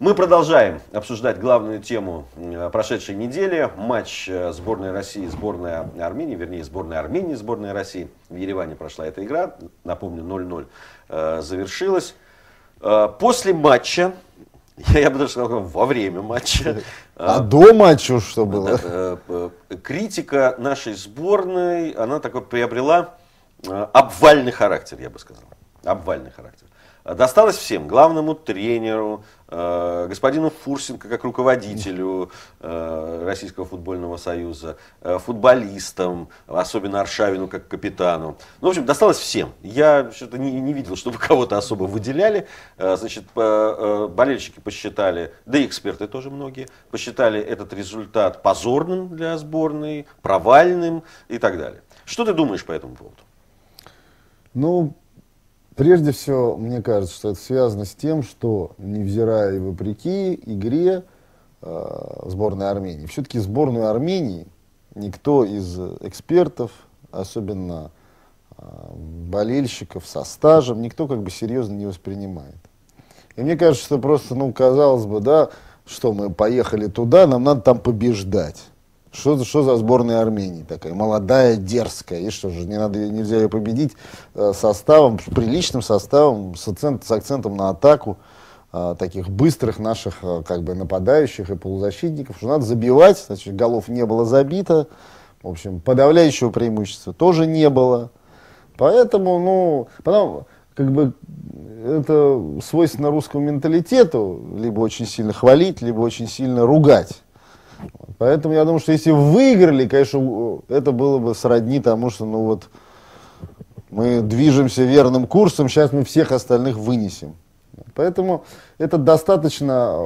Мы продолжаем обсуждать главную тему прошедшей недели. Матч сборной России, сборной Армении, вернее сборной Армении, сборной России. В Ереване прошла эта игра, напомню, 0-0 завершилась. После матча, я бы даже сказал, во время матча. А до матча что было? Критика нашей сборной, она такой приобрела обвальный характер, я бы сказал. Обвальный характер. Досталось всем, главному тренеру, господину Фурсенко как руководителю Российского футбольного союза, футболистам, особенно Аршавину как капитану. Ну, в общем, досталось всем. Я что-то не видел, чтобы кого-то особо выделяли. Значит, болельщики посчитали, да и эксперты тоже многие, посчитали этот результат позорным для сборной, провальным и так далее. Что ты думаешь по этому поводу? Ну, прежде всего, мне кажется, что это связано с тем, что, невзирая и вопреки игре сборной Армении, все-таки сборную Армении никто из экспертов, особенно болельщиков со стажем, никто как бы серьезно не воспринимает. И мне кажется, что просто, ну, казалось бы, да, что мы поехали туда, нам надо там побеждать. Что за сборная Армении такая, молодая, дерзкая, и что же, нельзя ее победить составом, приличным составом, с акцентом на атаку, таких быстрых наших как бы нападающих и полузащитников, что надо забивать, значит, голов не было забито, в общем, подавляющего преимущества тоже не было. Поэтому, ну, потом, как бы, это свойственно русскому менталитету, либо очень сильно хвалить, либо очень сильно ругать. Поэтому я думаю, что если выиграли, конечно, это было бы сродни тому, что, ну вот, мы движемся верным курсом, сейчас мы всех остальных вынесем. Поэтому это достаточно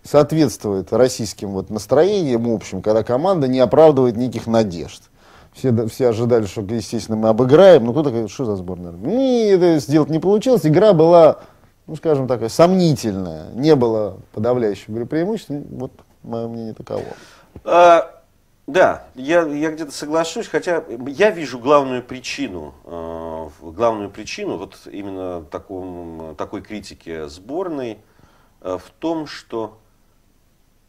соответствует российским вот настроениям общим, когда команда не оправдывает никаких надежд. Все ожидали, что, естественно, мы обыграем, но кто такой, что за сборная? Это сделать не получилось, игра была, ну, скажем так, сомнительная, не было подавляющего преимущества, вот. Мое мнение таково. Да, я где-то соглашусь, хотя я вижу главную причину вот именно такой критики сборной в том, что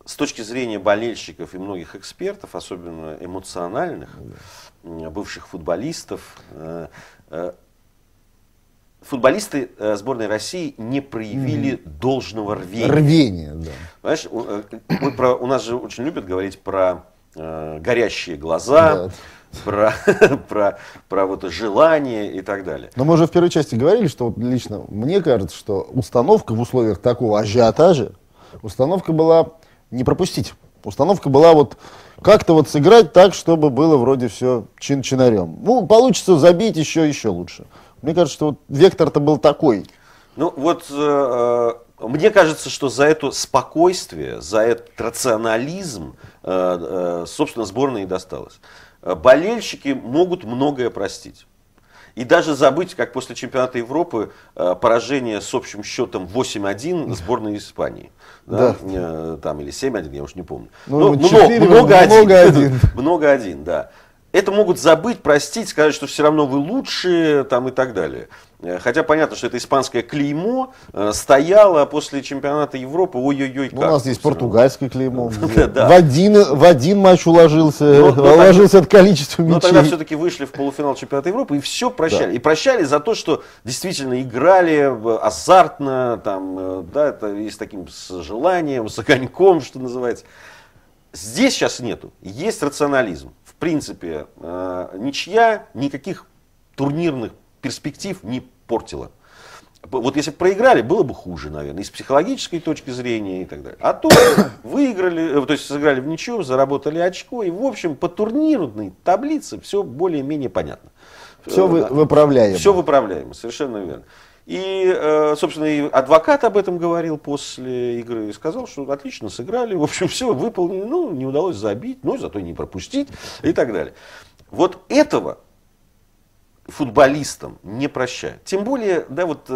с точки зрения болельщиков и многих экспертов, особенно эмоциональных, бывших футболистов, футболисты сборной России не проявили должного рвения. Рвения, да. Понимаешь, у нас же очень любят говорить про горящие глаза, да. про вот желание и так далее. Но мы уже в первой части говорили, что вот лично мне кажется, что установка в условиях такого ажиотажа, установка была не пропустить. Установка была вот как-то вот сыграть так, чтобы было вроде все чин-чинарем. Ну, получится забить еще лучше. Мне кажется, что вот вектор-то был такой. Ну вот, мне кажется, что за это спокойствие, за этот рационализм, собственно, сборной и досталось. Болельщики могут многое простить. И даже забыть, как после чемпионата Европы поражение с общим счетом 8-1 сборной Испании. Да. Да? Там, или 7-1, я уж не помню. Много-1, да. Это могут забыть, простить, сказать, что все равно вы лучшие там, и так далее. Хотя понятно, что это испанское клеймо стояло после чемпионата Европы. Ой-ой-ой, как. У нас есть португальское клеймо. В один матч уложился от количества мячей. Но тогда все-таки вышли в полуфинал чемпионата Европы и все прощали. И прощали за то, что действительно играли азартно, там, да, это и с таким с желанием, с огоньком, что называется. Здесь сейчас нету. Есть рационализм. В принципе, ничья никаких турнирных перспектив не портила. Вот если бы проиграли, было бы хуже, наверное, и с психологической точки зрения и так далее. А то выиграли, то есть сыграли в ничью, заработали очко, и в общем по турнирной таблице все более-менее понятно. Все выправляемо. Все выправляемо, совершенно верно. И, собственно, и адвокат об этом говорил после игры и сказал, что отлично сыграли, в общем, все выполнили, ну, не удалось забить, но зато не пропустить и так далее. Вот этого футболистам не прощают. Тем более, да, вот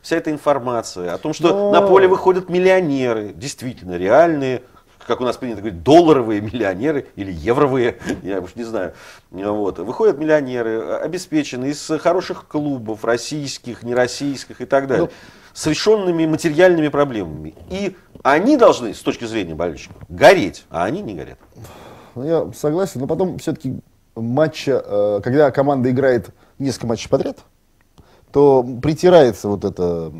вся эта информация о том, что на поле выходят миллионеры, действительно реальные, как у нас принято говорить, долларовые миллионеры или евровые, я уж не знаю. Вот. Выходят миллионеры, обеспеченные из хороших клубов, российских, нероссийских и так далее. с решенными материальными проблемами. И они должны, с точки зрения болельщиков, гореть, а они не горят. Я согласен, но потом все-таки матча, когда команда играет несколько матчей подряд, то притирается вот это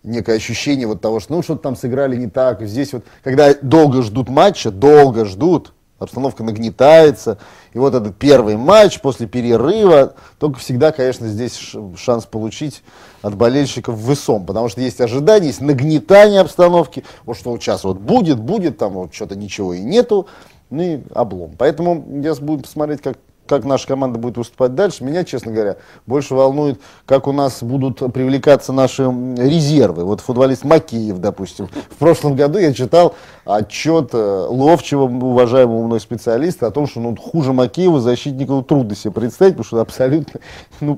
некое ощущение вот того, что ну что-то там сыграли не так. Здесь вот, когда долго ждут матча, долго ждут, обстановка нагнетается, и вот этот первый матч после перерыва, только всегда, конечно, здесь шанс получить от болельщиков высом, потому что есть ожидания, есть нагнетание обстановки, вот что вот сейчас вот будет, там вот что-то ничего и нету, ну и облом. Поэтому я буду посмотреть, как наша команда будет выступать дальше. Меня, честно говоря, больше волнует, как у нас будут привлекаться наши резервы. Вот футболист Макеев, допустим. В прошлом году я читал отчет Ловчева, уважаемого мной специалиста, о том, что ну, хуже Макеева защитнику трудно себе представить, потому что абсолютно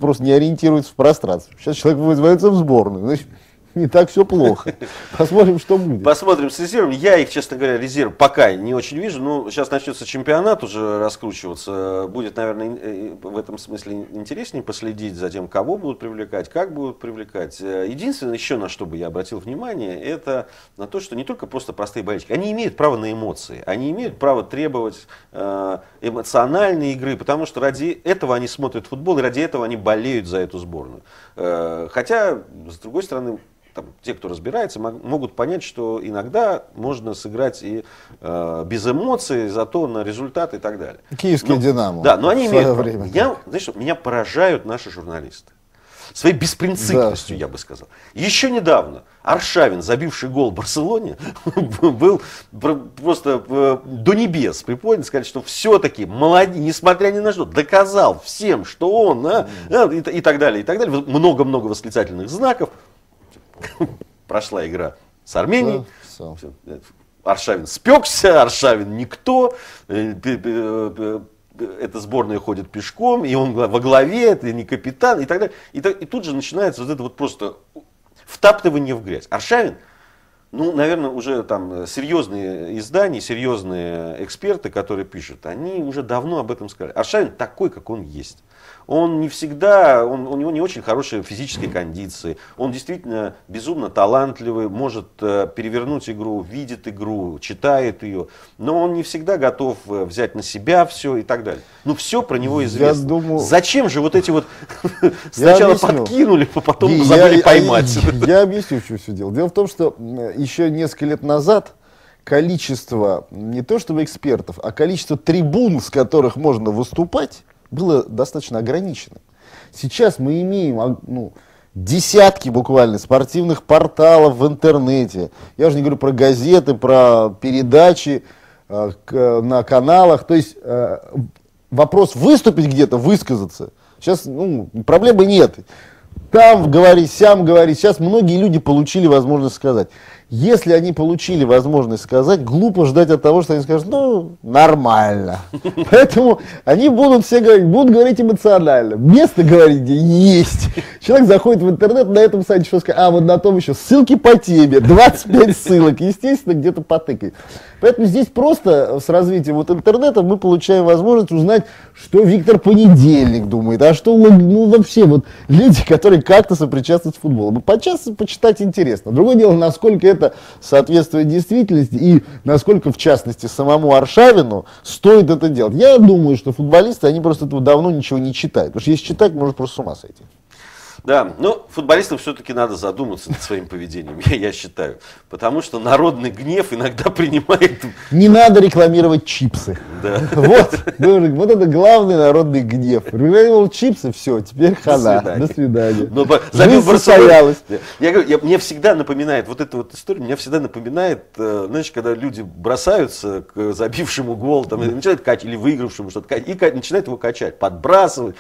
просто не ориентируется в пространстве. Сейчас человек вызывается в сборную. Значит, не так все плохо. Посмотрим, что будет. Посмотрим с резервом. Я их, честно говоря, резерв пока не очень вижу. Ну, сейчас начнется чемпионат уже раскручиваться. Будет, наверное, в этом смысле интереснее последить за тем, кого будут привлекать, как будут привлекать. Единственное, еще на что бы я обратил внимание, это на то, что не только просто простые болельщики. Они имеют право на эмоции. Они имеют право требовать эмоциональной игры, потому что ради этого они смотрят футбол, и ради этого они болеют за эту сборную. Хотя, с другой стороны, там, те, кто разбирается, могут понять, что иногда можно сыграть и без эмоций, зато на результат и так далее. Киевский «Динамо». Да, но они имеют время. Меня поражают наши журналисты. Своей беспринципностью, да, я бы сказал. Еще недавно Аршавин, забивший гол в Барселоне, был просто до небес приподнят, сказать, что все-таки молодец, несмотря ни на что, доказал всем, что он, и так далее, и так далее. Много-много восклицательных знаков. Прошла игра с Арменией. Да, Аршавин спекся, Аршавин никто. Эта сборная ходит пешком, и он во главе, это не капитан, и так далее. И тут же начинается вот это вот просто втаптывание в грязь. Аршавин, ну, наверное, уже там серьезные издания, серьезные эксперты, которые пишут, они уже давно об этом сказали. Аршавин такой, как он есть. Он не всегда, у него не очень хорошие физические кондиции, он действительно безумно талантливый, может перевернуть игру, видит игру, читает ее, но он не всегда готов взять на себя все и так далее. Ну все про него известно. Я думаю... Зачем же вот эти вот сначала подкинули, а потом забыли поймать? Я объясню, в чем все дело. Дело в том, что еще несколько лет назад количество не то чтобы экспертов, а количество трибун, с которых можно выступать, было достаточно ограничено. Сейчас мы имеем десятки буквально спортивных порталов в интернете. Я уже не говорю про газеты, про передачи на каналах. То есть вопрос выступить где-то, высказаться, сейчас проблемы нет. Там говори, сям говори. Сейчас многие люди получили возможность сказать. Если они получили возможность сказать, глупо ждать от того, что они скажут, нормально. Поэтому они будут все говорить, будут говорить эмоционально. Место говорить где есть. Человек заходит в интернет, на этом сайте что сказать, вот на том еще ссылки по теме, 25 ссылок, естественно, где-то потыкает. Поэтому здесь просто с развитием интернета мы получаем возможность узнать, что Виктор Понедельник думает, а что вообще люди, которые как-то сопричастны с футболом. Подчас почитать интересно. Другое дело, насколько это соответствует действительности и насколько, в частности, самому Аршавину стоит это делать. Я думаю, что футболисты, они просто этого давно ничего не читают. Потому что если читать, можно просто с ума сойти. Да, но футболистам все-таки надо задуматься над своим поведением, я считаю. Потому что народный гнев иногда принимает... Не надо рекламировать чипсы. Да. Вот это главный народный гнев. Рекламировал чипсы, все, теперь хана. До свидания. Жизнь состоялась. Я говорю, мне всегда напоминает, вот эта вот история, меня всегда напоминает, знаешь, когда люди бросаются к забившему гол, там, начинают качать, или выигравшему что-то, и начинают его качать, подбрасывать.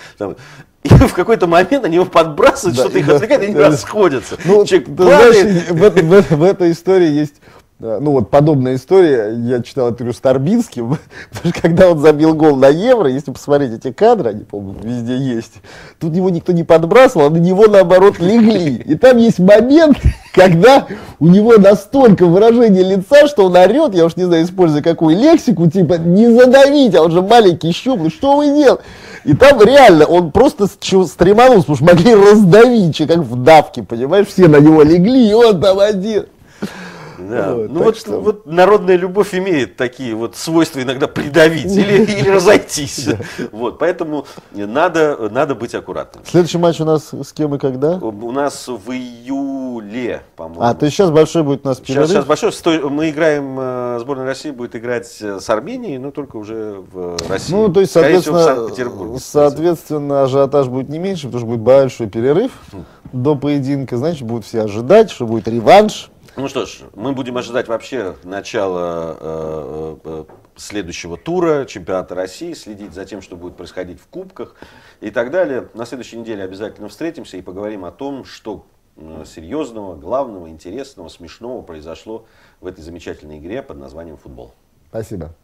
И в какой-то момент они его подбрасывают, что-то их отвлекает, и они расходятся. В этой истории есть, подобная история, я читал интервью с Торбинским, потому что когда он забил гол на Евро, если посмотреть эти кадры, они, по-моему, везде есть, тут его никто не подбрасывал, а на него, наоборот, легли. И там есть момент, когда у него настолько выражение лица, что он орет, я уж не знаю, используя какую лексику, типа, не задавить, а он же маленький, щуплый, что вы делаете? И там реально он просто стреманулся, потому что могли раздавить, как в давке, понимаешь, все на него легли, и он там один. Да. Ну вот народная любовь имеет такие вот свойства иногда придавить или разойтись. Вот, поэтому надо быть аккуратным. Следующий матч у нас с кем и когда? У нас в июле, по-моему. То есть сейчас большой будет у нас перерыв? Сейчас большой. Мы играем, сборная России будет играть с Арменией, но только уже в России. Ну, то есть, скорее всего, в Санкт-Петербурге. соответственно, ажиотаж будет не меньше, потому что будет большой перерыв до поединка. Значит, будут все ожидать, что будет реванш. Ну что ж, мы будем ожидать вообще начала следующего тура чемпионата России, следить за тем, что будет происходить в кубках и так далее. На следующей неделе обязательно встретимся и поговорим о том, что серьезного, главного, интересного, смешного произошло в этой замечательной игре под названием футбол. Спасибо.